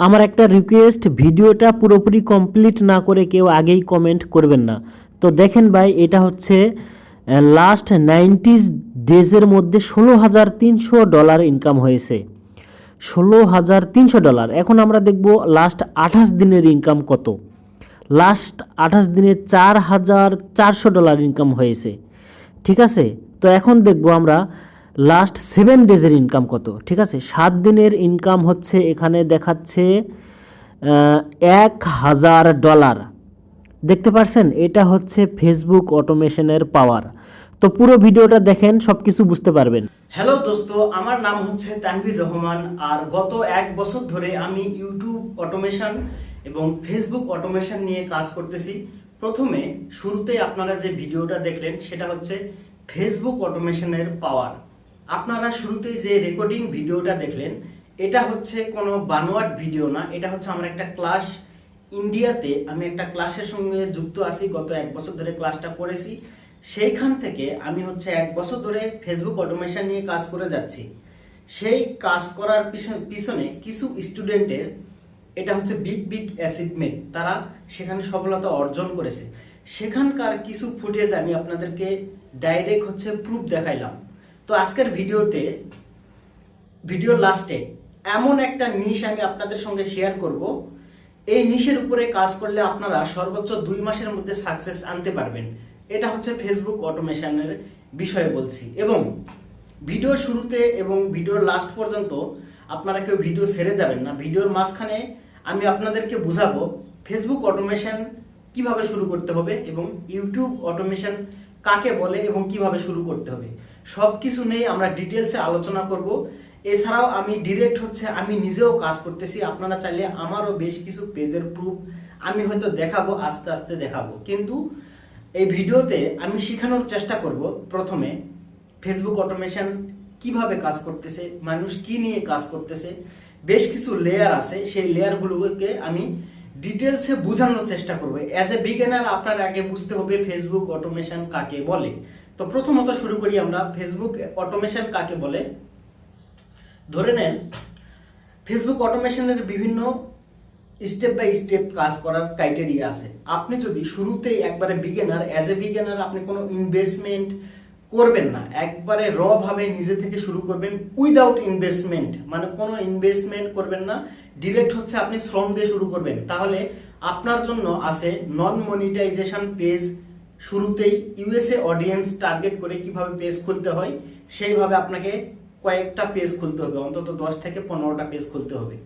আমার একটা রিকোয়েস্ট, ভিডিওটা পুরোপুরি কমপ্লিট না করে কেউ আগেই কমেন্ট করবেন না। তো দেখেন ভাই, এটা হচ্ছে লাস্ট 90 ডেজের মধ্যে $16,300 ইনকাম হয়েছে। $16,300। এখন আমরা দেখব লাস্ট 28 দিনের ইনকাম কত। লাস্ট 28 দিনে $4,400 ইনকাম হয়েছে। ঠিক আছে, তো এখন দেখব আমরা লাস্ট 7 ডেজের ইনকাম কত। ঠিক আছে, 7 দিনের ইনকাম হচ্ছে এখানে দেখাচ্ছে $1,000। দেখতে পারছেন, এটা হচ্ছে ফেসবুক অটোমেশনের পাওয়ার। তো পুরো ভিডিওটা দেখেন, সব কিছু বুঝতে পারবেন। হ্যালো দোস্ত, আমার নাম হচ্ছে তানভীর রহমান। আর গত 1 বছর ধরে আমি ইউটিউব অটোমেশন এবং ফেসবুক অটোমেশন নিয়ে কাজ করতেছি। প্রথমে শুরুতে আপনারা যে ভিডিওটা দেখলেন সেটা হচ্ছে ফেসবুক অটোমেশনের পাওয়ার। আপনারা শুরুতেই যে রেকর্ডিং ভিডিওটা দেখলেন এটা হচ্ছে কোনো বানোয়াট ভিডিও না, এটা হচ্ছে আমার একটা ক্লাস। ইন্ডিয়াতে আমি একটা ক্লাসের সঙ্গে যুক্ত আছি, গত 1 বছর ধরে ক্লাসটা করেছি। সেইখান থেকে আমি হচ্ছে 1 বছর ধরে ফেসবুক অটোমেশন নিয়ে কাজ করে যাচ্ছি। সেই কাজ করার পিছনে কিছু স্টুডেন্টের এটা হচ্ছে বিগ বিগ অ্যাচিভমেন্ট, তারা সেখানে সফলতা অর্জন করেছে। সেখানকার কিছু ফুটেজ আমি আপনাদেরকে ডাইরেক্ট হচ্ছে প্রুফ দেখাইলাম। তো আজকের ভিডিওর লাস্টে এমন একটা নিশ আমি আপনাদের সঙ্গে শেয়ার করব। এই নিশের উপরে কাজ করলে আপনারা সর্বোচ্চ 2 মাসের মধ্যে সাকসেস আনতে পারবেন। এটা হচ্ছে ফেসবুক অটোমেশনের বিষয়ে বলছি। এবং ভিডিওর শুরুতে এবং ভিডিওর লাস্ট পর্যন্ত আপনারা কেউ ভিডিও ছেড়ে যাবেন না। ভিডিওর মাঝখানে আমি আপনাদেরকে বুঝাবো ফেসবুক অটোমেশন কিভাবে শুরু করতে হবে এবং ইউটিউব অটোমেশন কাকে বলে এবং কিভাবে শুরু করতে হবে। সব কিছু নিয়ে আমরা ডিটেলসে আলোচনা করব। এছাড়াও আমি ডিরেক্ট হচ্ছে আমি নিজেও কাজ করতেছি। আপনারা চাইলে আমারও বেশ কিছু পেজের প্রুফ আমি হয়তো দেখাবো, আস্তে আস্তে দেখাবো। কিন্তু এই ভিডিওতে আমি শেখানোর চেষ্টা করব প্রথমে ফেসবুক অটোমেশন কিভাবে কাজ করতেছে, মানুষ কি নিয়ে কাজ করতেছে, বেশ কিছু লেয়ার আছে, সেই লেয়ারগুলোকে আমি ডিটেলসে বোঝানোর চেষ্টা করব। অ্যাজ এ বিগিনার আপনার আগে বুঝতে হবে ফেসবুক অটোমেশন কাকে বলে। তো প্রথমত শুরু করি আমরা ফেসবুক অটোমেশন কাকে বলে। ধরে নেন ফেসবুক অটোমেশনের বিভিন্ন স্টেপ বাই স্টেপ কাজ করার ক্রাইটেরিয়া আছে। আপনি যদি শুরুতেই একবারে বিগিনার, অ্যাজ এ বিগিনার আপনি কোনো ইনভেস্টমেন্ট করবেন না, একবারে র ভাবে নিজে থেকে শুরু করবেন উইদাউট ইনভেস্টমেন্ট, মানে কোনো ইনভেস্টমেন্ট করবেন না, ডিরেক্ট হচ্ছে আপনি শ্রম দিয়ে শুরু করবেন, তাহলে আপনার জন্য আছে নন মনিটাইজেশন পেজ। শুরুতেই ইউএসএ অডিয়েন্স টার্গেট করে কিভাবে পেজ খুলতে হয় সেইভাবে আপনাকে কয়েকটা পেজ খুলতে হবে, অন্তত 10 থেকে 15টা পেজ খুলতে হবে।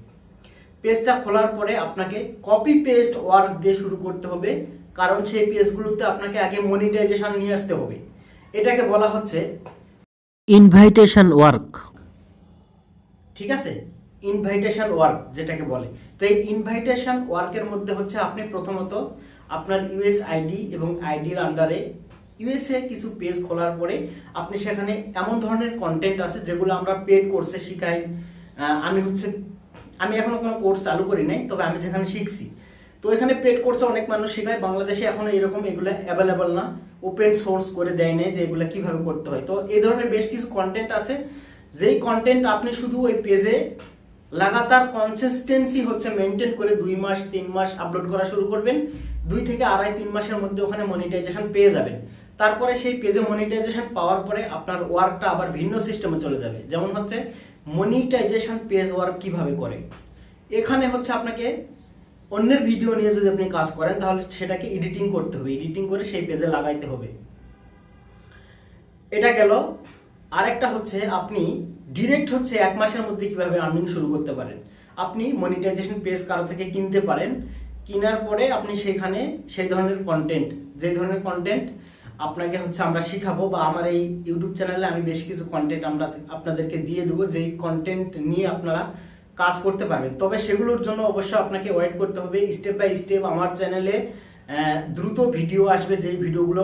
পেজটা খোলার পরে আপনাকে কপি পেস্ট ওয়ার্ক দিয়ে শুরু করতে হবে, কারণ সেই পেজগুলোতে আপনাকে আগে মনিটাইজেশন নিয়ে আসতে হবে। এটাকে বলা হচ্ছে ইনভাইটেশন ওয়ার্ক। ঠিক আছে, ইনভাইটেশন ওয়ার্ক যেটাকে বলে। তো এই ইনভাইটেশন ওয়ার্কের মধ্যে হচ্ছে আপনি প্রথমত আপনার ইউএস আইডি এবং আইডির আন্ডারে ইউএসএ কিছু পেজ খোলার পরে আপনি সেখানে এমন ধরনের কন্টেন্ট আছে যেগুলো আমরা পেড কোর্সে শিখাই। আমি এখনো কোনো কোর্স চালু করি নাই, তবে আমি যেখানে শিখছি তো এখানে পেড কোর্সে অনেক মানুষ শেখায়। বাংলাদেশে এখনো এরকম এগুলো অ্যাভেলেবল না, ওপেন সোর্স করে দেয় না যে এগুলো কিভাবে করতে হয়। তো এই ধরনের বেশ কিছু কন্টেন্ট আছে, যেই কন্টেন্ট আপনি শুধু ওই পেজে লাগাতার কনসিস্টেন্সি হচ্ছে মেনটেন করে 2 মাস 3 মাস আপলোড করা শুরু করবেন। 2 থেকে 2.5-3 মাসের মধ্যে ওখানে মনিটাইজেশন পেয়ে যাবেন। তারপরে সেই পেজে মনিটাইজেশন পাওয়ার পরে আপনার ওয়ার্কটা আবার ভিন্ন সিস্টেমে চলে যাবে। যেমন হচ্ছে মনিটাইজেশন পেজ ওয়ার্ক কিভাবে করে। এখানে হচ্ছে আপনাকে অন্যের ভিডিও নিয়ে যদি আপনি কাজ করেন তাহলে সেটাকে এডিটিং করতে হবে, এডিটিং করে সেই পেজে লাগাইতে হবে। এটা গেল। আরেকটা হচ্ছে আপনি ডিরেক্ট হচ্ছে 1 মাসের মধ্যে কিভাবে আর্নিং শুরু করতে পারেন। আপনি মনিটাইজেশন পেজ কারো থেকে কিনতে পারেন, কেনার পরে আপনি সেখানে সেই ধরনের কন্টেন্ট, যে ধরনের কন্টেন্ট আপনাকে হচ্ছে আমরা শিখাবো, বা আমার এই ইউটিউব চ্যানেলে আমি বেশ কিছু কন্টেন্ট আমরা আপনাদেরকে দিয়ে দেবো, যেই কন্টেন্ট নিয়ে আপনারা কাজ করতে পারবেন। তবে সেগুলোর জন্য অবশ্যই আপনাকে ওয়েট করতে হবে। স্টেপ বাই স্টেপ আমার চ্যানেলে দ্রুত ভিডিও আসবে, যেই ভিডিওগুলো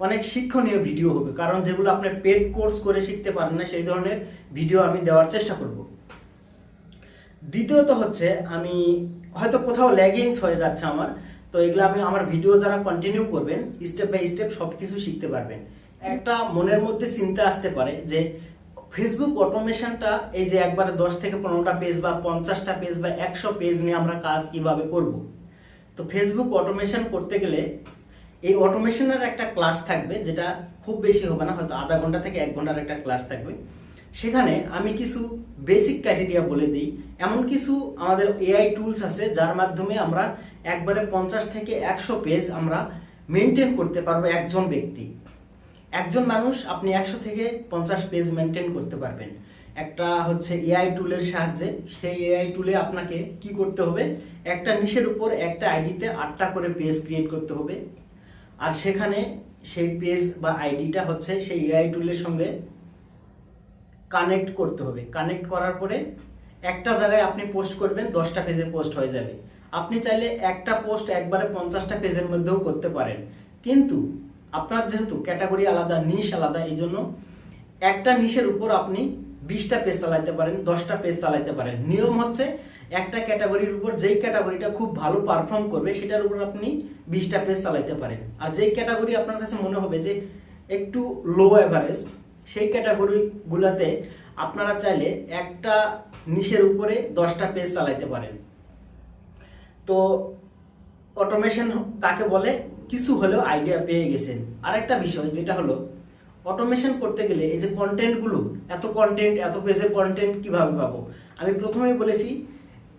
অনেক শিক্ষণীয় ভিডিও হবে, কারণ যেগুলো আপনি পেড কোর্স করে শিখতে পারেন না সেই ধরনের ভিডিও আমি দেওয়ার চেষ্টা করব। দ্বিতীয়ত হচ্ছে আমি হয়তো কোথাও ল্যাগিংস হয়ে যাচ্ছে আমার, তো এগুলো আমার ভিডিও যারা কন্টিনিউ করবেন স্টেপ বাই স্টেপ সব কিছু শিখতে পারবেন। একটা মনের মধ্যে চিন্তা আসতে পারে যে ফেসবুক অটোমেশনটা এই যে একবারে 10 থেকে 15টা পেজ বা 50টা পেজ বা 100 পেজ নিয়ে আমরা কাজ কিভাবে করব। তো ফেসবুক অটোমেশন করতে গেলে এই অটোমেশনের একটা ক্লাস থাকবে, যেটা খুব বেশি হবে না, হয়তো আধা ঘন্টা থেকে 1 ঘন্টার একটা ক্লাস থাকবে। সেখানে আমি কিছু বেসিক ক্রাইটেরিয়া বলে দিই। এমন কিছু আমাদের এআই টুলস আছে যার মাধ্যমে আমরা একবারে 50 থেকে 100 পেজ আমরা মেনটেন করতে পারবো। একজন মানুষ আপনি 100 থেকে 50 পেজ মেনটেন করতে পারবেন একটা হচ্ছে এআই টুলের সাহায্যে। সেই এআই টুলে আপনাকে কি করতে হবে, একটা নিশের উপর একটা আইডিতে 8টা করে পেজ ক্রিয়েট করতে হবে। আর সেখানে সেই পেজ বা আইডিটা হচ্ছে সেই এআই টুলের সঙ্গে কানেক্ট করতে হবে। কানেক্ট করার পরে একটা জায়গায় আপনি পোস্ট করবেন, 10টা পেজে পোস্ট হয়ে যাবে। আপনি চাইলে একটা পোস্ট একবারে 50টা পেজের মধ্যেও করতে পারেন, কিন্তু আপনার যেহেতু ক্যাটাগরি আলাদা, নিশ আলাদা, এই জন্য একটা নিশের উপর আপনি 20টা পেজ চালাইতে পারেন, 10টা পেজ চালাইতে পারেন। নিয়ম হচ্ছে একটা ক্যাটাগরির উপর যেই ক্যাটাগরিটা খুব ভালো পারফর্ম করবে সেটার উপর আপনি 20টা পেজ চালাইতে পারেন। আর যেই ক্যাটাগরি আপনার কাছে মনে হবে যে একটু লো অ্যাভারেজ, সেই ক্যাটাগরিগুলোতে আপনারা চাইলে একটা নিশের উপরে 10টা পেজ চালাইতে পারেন। তো অটোমেশন কাকে বলে কিছু হলেও আইডিয়া পেয়ে গেছেন। আরেকটা বিষয় যেটা হলো, অটোমেশন করতে গেলে এই যে কন্টেন্টগুলো, এত পেজের কন্টেন্ট কিভাবে পাবো। আমি প্রথমেই বলেছি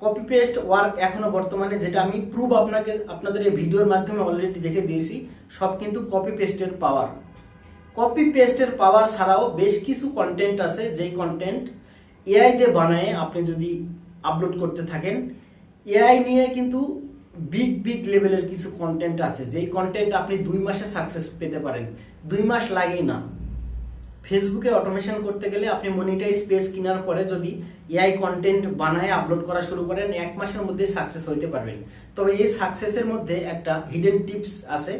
কপি পেস্ট ওয়ার্ক এখনো বর্তমানে, যেটা আমি প্রুফ আপনাদের এই ভিডিওর মাধ্যমে অলরেডি দেখে দিয়েছি, সব কিন্তু কপি পেস্টের পাওয়ার। কপি পেস্টের পাওয়ার ছাড়াও বেশ কিছু কন্টেন্ট আছে, যেই কন্টেন্ট এআই দিয়ে বানায় আপনি যদি আপলোড করতে থাকেন, এআই নিয়ে কিন্তু বিগ লেভেলের কিছু কন্টেন্ট আছে, যেই কন্টেন্ট আপনি 2 মাসে সাকসেস পেতে পারেন। 2 মাস লাগেই না। ফেসবুকে অটোমেশন করতে গেলে আপনি মনিটাইজ পেজ কেনার পরে যদি এআই কন্টেন্ট বানায় আপলোড করা শুরু করেন, 1 মাসের মধ্যে সাকসেস হইতে পারবেন। তবে এই সাকসেসের মধ্যে একটা হিডেন টিপস আছে,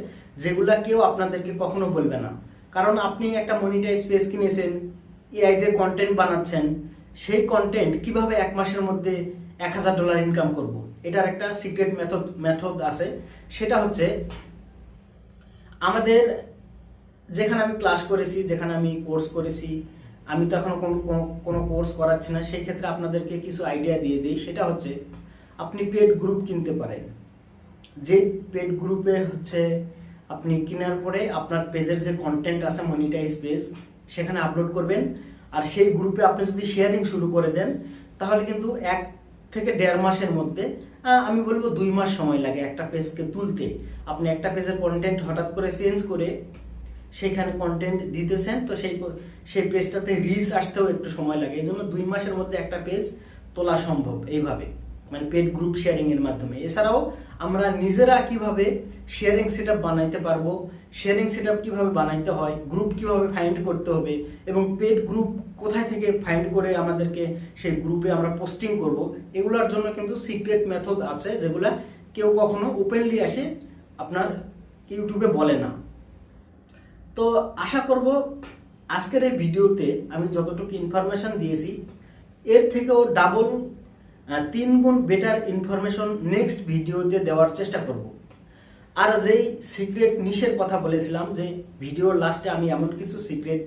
যেগুলা কেউ আপনাদেরকে কখনো বলবে না। কারণ আপনি একটা মনিটাইজ পেজ কিনেছেন, এআই দিয়ে কন্টেন্ট বানাচ্ছেন, সেই কন্টেন্ট কিভাবে 1 মাসের মধ্যে $1000 ইনকাম করব, এটার একটা সিক্রেট মেথড আছে। সেটা হচ্ছে আমাদের যেখানে আমি ক্লাস করেছি, যেখানে আমি কোর্স করেছি, আমি তো এখনো কোনো কোর্স করাচ্ছি না, সেই ক্ষেত্রে আপনাদেরকে কিছু আইডিয়া দিয়ে দিই। সেটা হচ্ছে আপনি পেড গ্রুপ কিনতে পারেন। যে পেড গ্রুপে হচ্ছে আপনি কেনার পরে আপনার পেজের যে কন্টেন্ট আছে মনিটাইজ পেজ, সেখানে আপলোড করবেন। আর সেই গ্রুপে আপনি যদি শেয়ারিং শুরু করে দেন, তাহলে কিন্তু 1 থেকে 1.5 মাসের মধ্যে, আমি বলবো 2 মাস সময় লাগে একটা পেজকে তুলতে। আপনি একটা পেজের কন্টেন্ট হঠাৎ করে চেঞ্জ করে সেইখানে কন্টেন্ট দিতেছেন, তো সেই পেজটাতে রিচ আসতেও একটু সময় লাগে। এই জন্য 2 মাসের মধ্যে একটা পেজ তোলা সম্ভব এইভাবে, মানে পেড গ্রুপ শেয়ারিং এর মাধ্যমে। এছাড়াও আমরা নিজেরা কিভাবে শেয়ারিং সেটআপ বানাইতে পারবো, শেয়ারিং সেটআপ কিভাবে বানাইতে হয়, গ্রুপ কিভাবে ফাইন্ড করতে হবে, এবং পেড গ্রুপ কোথায় থেকে ফাইন্ড করে আমাদেরকে সেই গ্রুপে আমরা পোস্টিং করব, এগুলোর জন্য কিন্তু সিক্রেট মেথড আছে, যেগুলা কেউ কখনো ওপেনলি আসে আপনার ইউটিউবে বলে না। তো আশা করব আজকের এই ভিডিওতে আমি যতটুকু ইনফরমেশন দিয়েছি, এর থেকেও ডাবল 3 গুণ বেটার ইনফরমেশন নেক্সট ভিডিওতে দেওয়ার চেষ্টা করব। আর যেই সিক্রেট নিশের কথা বলেছিলাম, যে ভিডিওর লাস্টে আমি এমন কিছু সিক্রেট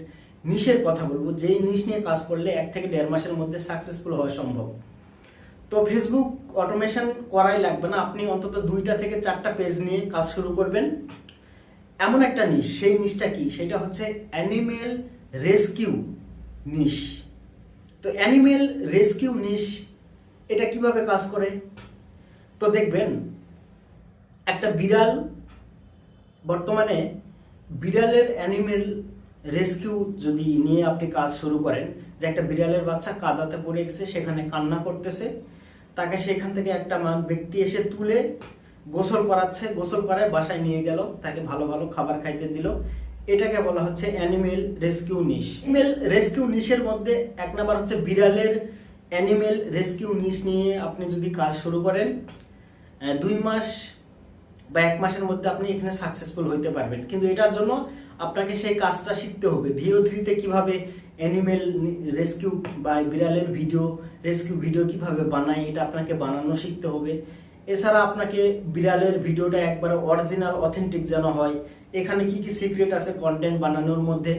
নিশের কথা বলবো, যেই নিশ নিয়ে কাজ করলে 1 থেকে 1.5 মাসের মধ্যে সাকসেসফুল হওয়া সম্ভব। তো ফেসবুক অটোমেশন করাই লাগবে না, আপনি অন্তত 2টা থেকে 4টা পেজ নিয়ে কাজ শুরু করবেন। এমন একটা নিশ, সেই নিশটা কি, সেটা হচ্ছে অ্যানিমেল রেস্কিউ নিশ। তো অ্যানিমেল রেস্কিউ নিশ এটা কিভাবে কাজ করে, তো দেখবেন একটা বিড়াল, বর্তমানে বিড়ালের অ্যানিমেল রেস্কিউ যদি নিয়ে আপনি কাজ শুরু করেন, যে একটা বিড়ালের বাচ্চা কাদাতে পড়ে গেছে, সেখানে কান্না করতেছে, তাকে সেখান থেকে একটা ব্যক্তি এসে তুলে গোসল করাচ্ছে, গোসল করায় বাসায় নিয়ে গেল, তাকে ভালো ভালো খাবার খাইতে দিল, এটাকে বলা হচ্ছে অ্যানিমেল রেস্কিউ নিশ। অ্যানিমেল রেস্কিউ নিশের মধ্যে 1 নাম্বার হচ্ছে বিড়ালের অ্যানিমেল রেস্কিউ নিশ নিয়ে আপনি যদি কাজ শুরু করেন, 2 মাস বা 1 মাসের মধ্যে আপনি এখানে সাকসেসফুল হইতে পারবেন। কিন্তু এটার জন্য আপনাকে সেই কাজটা শিখতে হবে। VO3-তে কিভাবে অ্যানিমেল রেস্কিউ বা বিড়ালের রেস্কিউ ভিডিও কিভাবে বানায়, এটা আপনাকে বানানো শিখতে হবে। এছাড়া আপনাকে বিড়ালের ভিডিওটা একবারে অরিজিনাল অথেন্টিক যেন হয়, এখানে কি কি সিক্রেট আছে কন্টেন্ট বানানোর মধ্যে,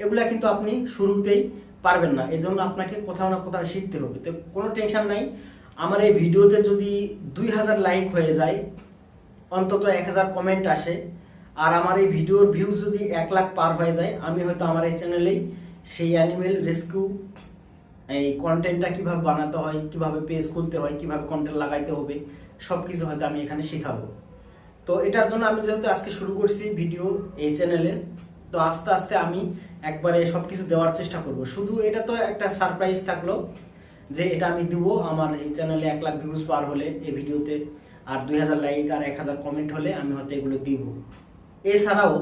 এগুলা কিন্তু আপনি শুরুতেই পারবেন না, এজন্য আপনাকে কোথাও না কোথাও শিখতে হবে। তো কোনো টেনশন নাই, আমার এই ভিডিওতে যদি 2000 লাইক হয়ে যায়, অন্তত 1000 কমেন্ট আসে, আর আমার এই ভিডিওর ভিউজ যদি 1 লাখ পার হয়ে যায়, আমি হয়তো আমার এই চ্যানেলেই সেই অ্যানিমেল রেস্কিউ এই কন্টেন্টটা কিভাবে বানাতে হয়, কিভাবে পেজ খুলতে হয়, কিভাবে কন্টেন্ট লাগাইতে হবে, সব কিছু হয়তো আমি এখানে শেখাবো। তো এটার জন্য আমি যেহেতু আজকে শুরু করছি ভিডিও এই চ্যানেলে, তো আস্তে আস্তে আমি একবারে সব কিছু দেওয়ার চেষ্টা করব। শুধু এটা তো একটা সারপ্রাইজ থাকলো যে এটা আমি দিব আমার এই চ্যানেলে 1 লাখ ভিউজ পার হলে এই ভিডিওতে, আর 2000 লাইক আর 1000 কমেন্ট হলে আমি হয়তো এগুলো দিব। এছাড়াও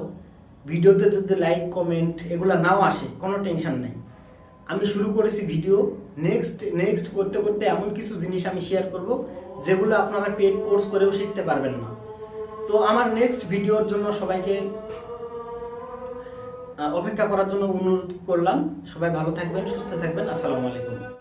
ভিডিওতে যদি লাইক কমেন্ট এগুলো নাও আসে, কোনো টেনশন নেই, আমি শুরু করেছি ভিডিও, নেক্সট করতে করতে এমন কিছু জিনিস আমি শেয়ার করব যেগুলো আপনারা পেড কোর্স করেও শিখতে পারবেন না। তো আমার নেক্সট ভিডিওর জন্য সবাইকে অপেক্ষা করার জন্য অনুরোধ করলাম। সবাই ভালো থাকবেন, সুস্থ থাকবেন। আসসালামু আলাইকুম।